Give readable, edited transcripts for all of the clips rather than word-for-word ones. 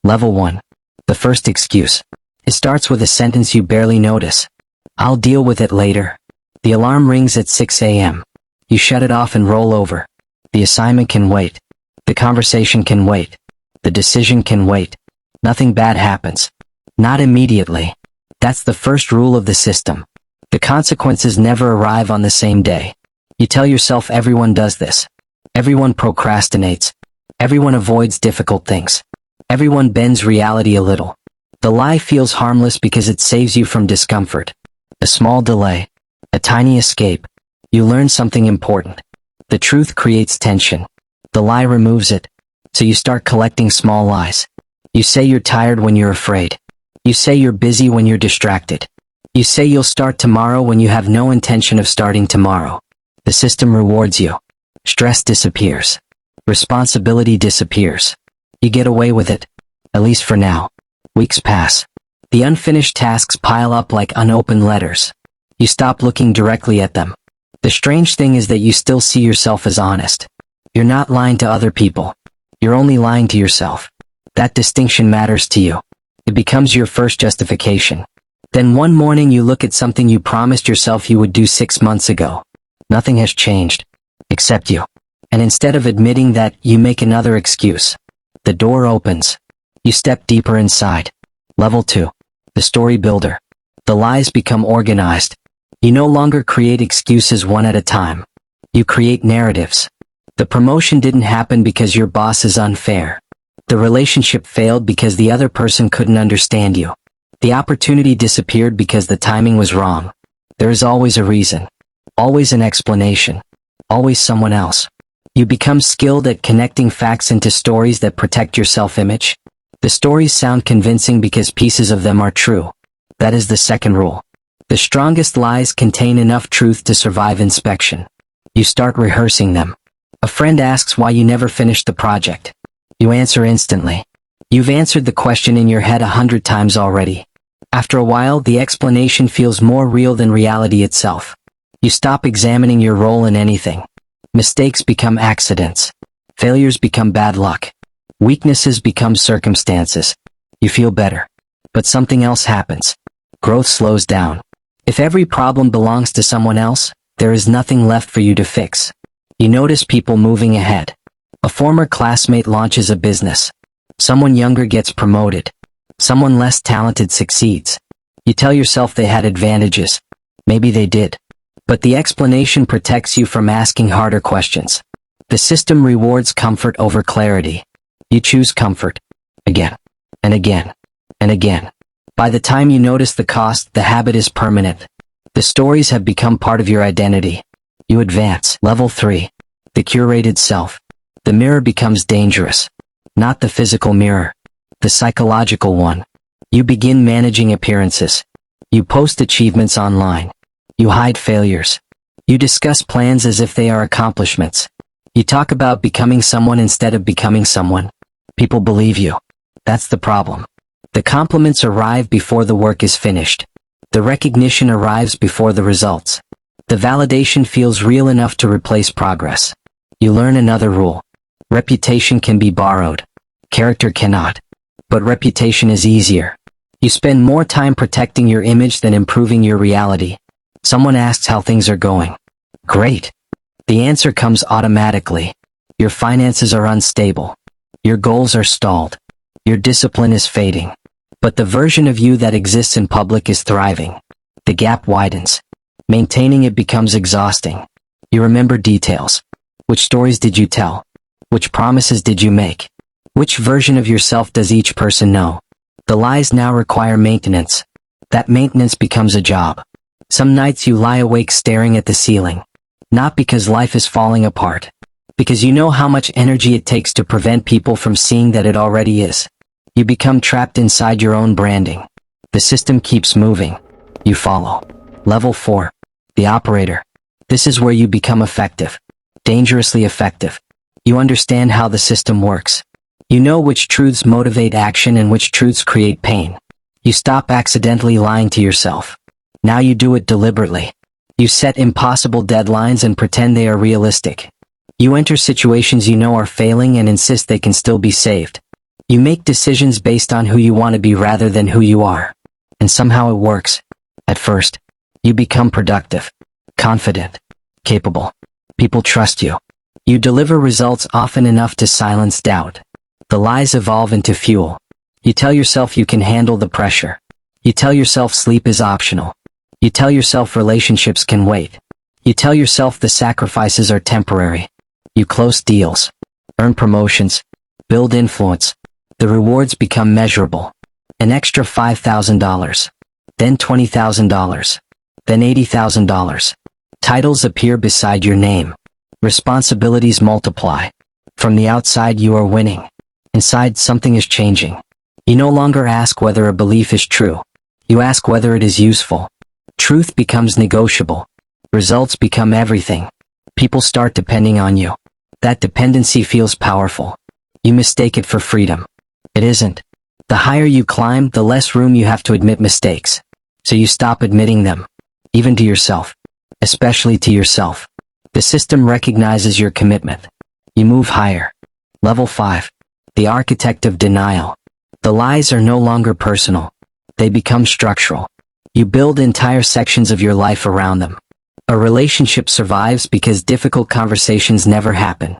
Level 1. The first excuse. It starts with a sentence you barely notice. I'll deal with it later. The alarm rings at 6 a.m. You shut it off and roll over. The assignment can wait. The conversation can wait. The decision can wait. Nothing bad happens. Not immediately. That's the first rule of the system. The consequences never arrive on the same day. You tell yourself everyone does this. Everyone procrastinates. Everyone avoids difficult things. Everyone bends reality a little. The lie feels harmless because it saves you from discomfort. A small delay. A tiny escape. You learn something important. The truth creates tension. The lie removes it. So you start collecting small lies. You say you're tired when you're afraid. You say you're busy when you're distracted. You say you'll start tomorrow when you have no intention of starting tomorrow. The system rewards you. Stress disappears. Responsibility disappears. You get away with it. At least for now. Weeks pass. The unfinished tasks pile up like unopened letters. You stop looking directly at them. The strange thing is that you still see yourself as honest. You're not lying to other people. You're only lying to yourself. That distinction matters to you. It becomes your first justification. Then one morning you look at something you promised yourself you would do 6 months ago. Nothing has changed. Except you. And instead of admitting that, you make another excuse. The door opens. You step deeper inside. Level 2. The story builder. The lies become organized. You no longer create excuses one at a time. You create narratives. The promotion didn't happen because your boss is unfair. The relationship failed because the other person couldn't understand you. The opportunity disappeared because the timing was wrong. There is always a reason. Always an explanation. Always someone else. You become skilled at connecting facts into stories that protect your self-image. The stories sound convincing because pieces of them are true. That is the second rule. The strongest lies contain enough truth to survive inspection. You start rehearsing them. A friend asks why you never finished the project. You answer instantly. You've answered the question in your head 100 times already. After a while, the explanation feels more real than reality itself. You stop examining your role in anything. Mistakes become accidents. Failures become bad luck. Weaknesses become circumstances. You feel better. But something else happens. Growth slows down. If every problem belongs to someone else, there is nothing left for you to fix. You notice people moving ahead. A former classmate launches a business. Someone younger gets promoted. Someone less talented succeeds. You tell yourself they had advantages. Maybe they did. But the explanation protects you from asking harder questions. The system rewards comfort over clarity. You choose comfort. Again. And again. And again. By the time you notice the cost, the habit is permanent. The stories have become part of your identity. You advance. Level 3. The curated self. The mirror becomes dangerous. Not the physical mirror. The psychological one. You begin managing appearances. You post achievements online. You hide failures. You discuss plans as if they are accomplishments. You talk about becoming someone instead of becoming someone. People believe you. That's the problem. The compliments arrive before the work is finished. The recognition arrives before the results. The validation feels real enough to replace progress. You learn another rule. Reputation can be borrowed. Character cannot. But reputation is easier. You spend more time protecting your image than improving your reality. Someone asks how things are going. Great. The answer comes automatically. Your finances are unstable. Your goals are stalled. Your discipline is fading. But the version of you that exists in public is thriving. The gap widens. Maintaining it becomes exhausting. You remember details. Which stories did you tell? Which promises did you make? Which version of yourself does each person know? The lies now require maintenance. That maintenance becomes a job. Some nights you lie awake staring at the ceiling. Not because life is falling apart. Because you know how much energy it takes to prevent people from seeing that it already is. You become trapped inside your own branding. The system keeps moving. You follow. Level 4. The operator. This is where you become effective. Dangerously effective. You understand how the system works. You know which truths motivate action and which truths create pain. You stop accidentally lying to yourself. Now you do it deliberately. You set impossible deadlines and pretend they are realistic. You enter situations you know are failing and insist they can still be saved. You make decisions based on who you want to be rather than who you are. And somehow it works. At first, you become productive, confident, capable. People trust you. You deliver results often enough to silence doubt. The lies evolve into fuel. You tell yourself you can handle the pressure. You tell yourself sleep is optional. You tell yourself relationships can wait. You tell yourself the sacrifices are temporary. You close deals, earn promotions, build influence. The rewards become measurable. An extra $5,000, then $20,000, then $80,000. Titles appear beside your name. Responsibilities multiply. From the outside you are winning. Inside something is changing. You no longer ask whether a belief is true. You ask whether it is useful. Truth becomes negotiable. Results become everything. People start depending on you. That dependency feels powerful. You mistake it for freedom. It isn't. The higher you climb, the less room you have to admit mistakes. So you stop admitting them. Even to yourself. Especially to yourself. The system recognizes your commitment. You move higher. Level 5. The architect of denial. The lies are no longer personal. They become structural. You build entire sections of your life around them. A relationship survives because difficult conversations never happen.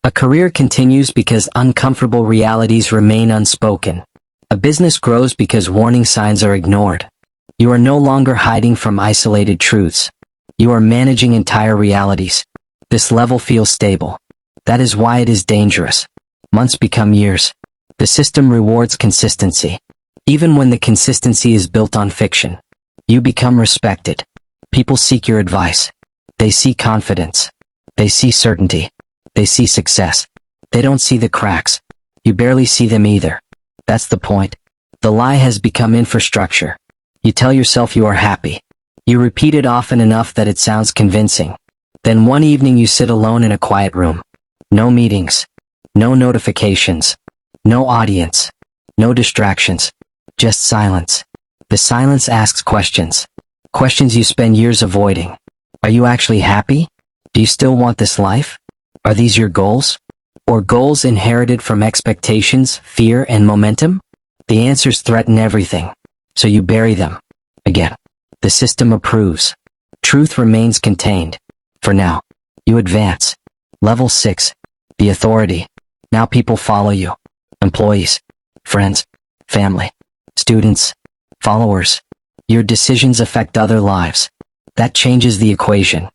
A career continues because uncomfortable realities remain unspoken. A business grows because warning signs are ignored. You are no longer hiding from isolated truths. You are managing entire realities. This level feels stable. That is why it is dangerous. Months become years. The system rewards consistency. Even when the consistency is built on fiction. You become respected. People seek your advice. They see confidence. They see certainty. They see success. They don't see the cracks. You barely see them either. That's the point. The lie has become infrastructure. You tell yourself you are happy. You repeat it often enough that it sounds convincing. Then one evening you sit alone in a quiet room. No meetings. No notifications. No audience. No distractions. Just silence. The silence asks questions. Questions you spend years avoiding. Are you actually happy? Do you still want this life? Are these your goals? Or goals inherited from expectations, fear, and momentum? The answers threaten everything. So you bury them. Again. The system approves. Truth remains contained. For now. You advance. Level 6. The authority. Now people follow you. Employees. Friends. Family. Students. Followers. Your decisions affect other lives. That changes the equation.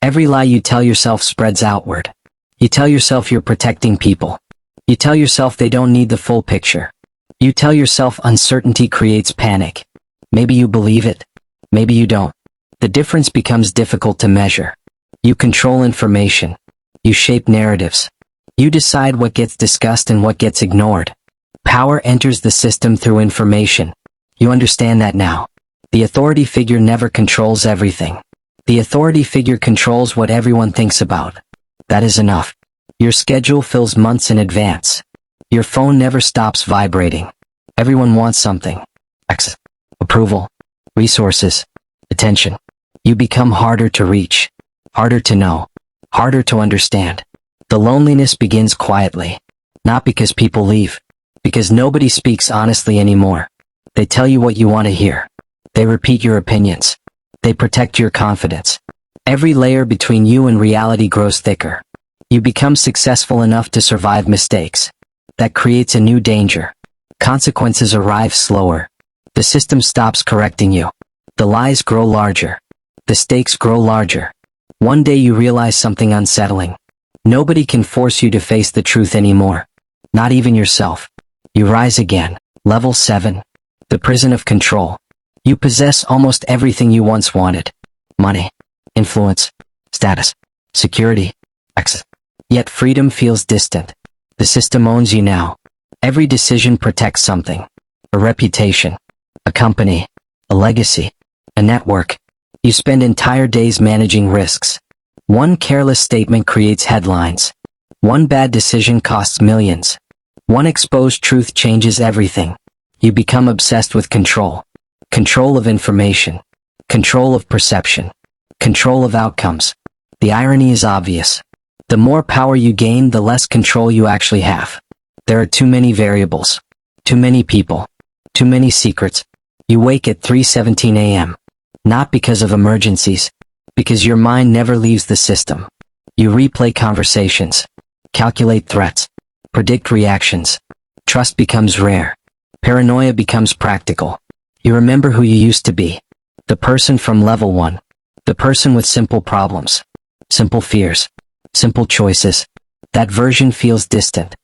Every lie you tell yourself spreads outward. You tell yourself you're protecting people. You tell yourself they don't need the full picture. You tell yourself uncertainty creates panic. Maybe you believe it. Maybe you don't. The difference becomes difficult to measure. You control information. You shape narratives. You decide what gets discussed and what gets ignored. Power enters the system through information. You understand that now. The authority figure never controls everything. The authority figure controls what everyone thinks about. That is enough. Your schedule fills months in advance. Your phone never stops vibrating. Everyone wants something. Access, approval, resources, attention. You become harder to reach, harder to know, harder to understand. The loneliness begins quietly. Not because people leave. Because nobody speaks honestly anymore. They tell you what you want to hear. They repeat your opinions. They protect your confidence. Every layer between you and reality grows thicker. You become successful enough to survive mistakes. That creates a new danger. Consequences arrive slower. The system stops correcting you. The lies grow larger. The stakes grow larger. One day you realize something unsettling. Nobody can force you to face the truth anymore. Not even yourself. You rise again. Level 7. The prison of control. You possess almost everything you once wanted. Money, influence, status, security, access. Yet freedom feels distant. The system owns you now. Every decision protects something. A reputation, a company, a legacy, a network. You spend entire days managing risks. One careless statement creates headlines. One bad decision costs millions. One exposed truth changes everything. You become obsessed with control. Control of information. Control of perception. Control of outcomes. The irony is obvious. The more power you gain, the less control you actually have. There are too many variables. Too many people. Too many secrets. You wake at 3:17 a.m. Not because of emergencies. Because your mind never leaves the system. You replay conversations. Calculate threats. Predict reactions. Trust becomes rare. Paranoia becomes practical. You remember who you used to be. The person from level 1. The person with simple problems. Simple fears. Simple choices. That version feels distant.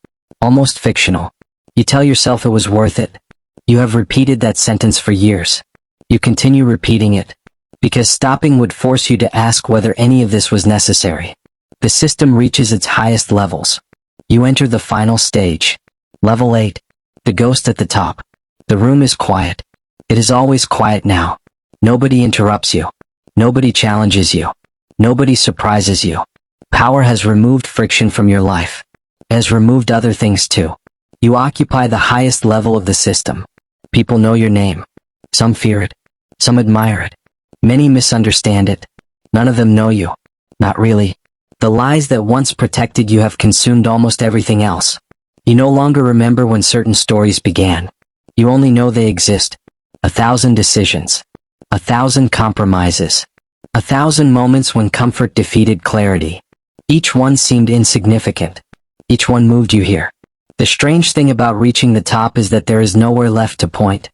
Almost fictional. You tell yourself it was worth it. You have repeated that sentence for years. You continue repeating it. Because stopping would force you to ask whether any of this was necessary. The system reaches its highest levels. You enter the final stage. Level 8. The ghost at the top. The room is quiet. It is always quiet now. Nobody interrupts you. Nobody challenges you. Nobody surprises you. Power has removed friction from your life. It has removed other things too. You occupy the highest level of the system. People know your name. Some fear it. Some admire it. Many misunderstand it. None of them know you. Not really. The lies that once protected you have consumed almost everything else. You no longer remember when certain stories began. You only know they exist. 1,000 decisions. 1,000 compromises. 1,000 moments when comfort defeated clarity. Each one seemed insignificant. Each one moved you here. The strange thing about reaching the top is that there is nowhere left to point.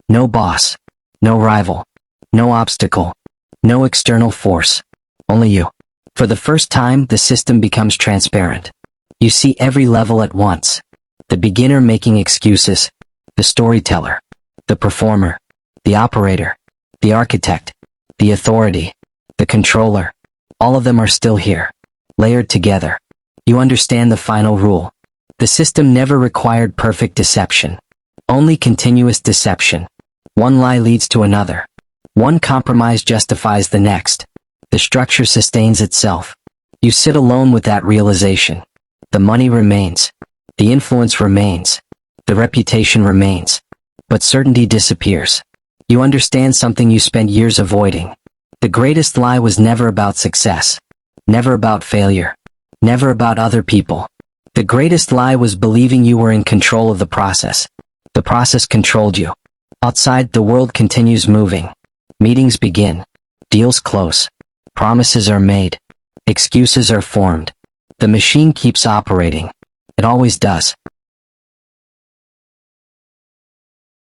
No boss. No rival. No obstacle. No external force. Only you. For the first time, the system becomes transparent. You see every level at once. The beginner making excuses. The storyteller. The performer. The operator. The architect. The authority. The controller. All of them are still here. Layered together. You understand the final rule. The system never required perfect deception. Only continuous deception. One lie leads to another. One compromise justifies the next. The structure sustains itself. You sit alone with that realization. The money remains. The influence remains. The reputation remains. But certainty disappears. You understand something you spent years avoiding. The greatest lie was never about success. Never about failure. Never about other people. The greatest lie was believing you were in control of the process. The process controlled you. Outside, the world continues moving. Meetings begin. Deals close. Promises are made. Excuses are formed. The machine keeps operating. It always does.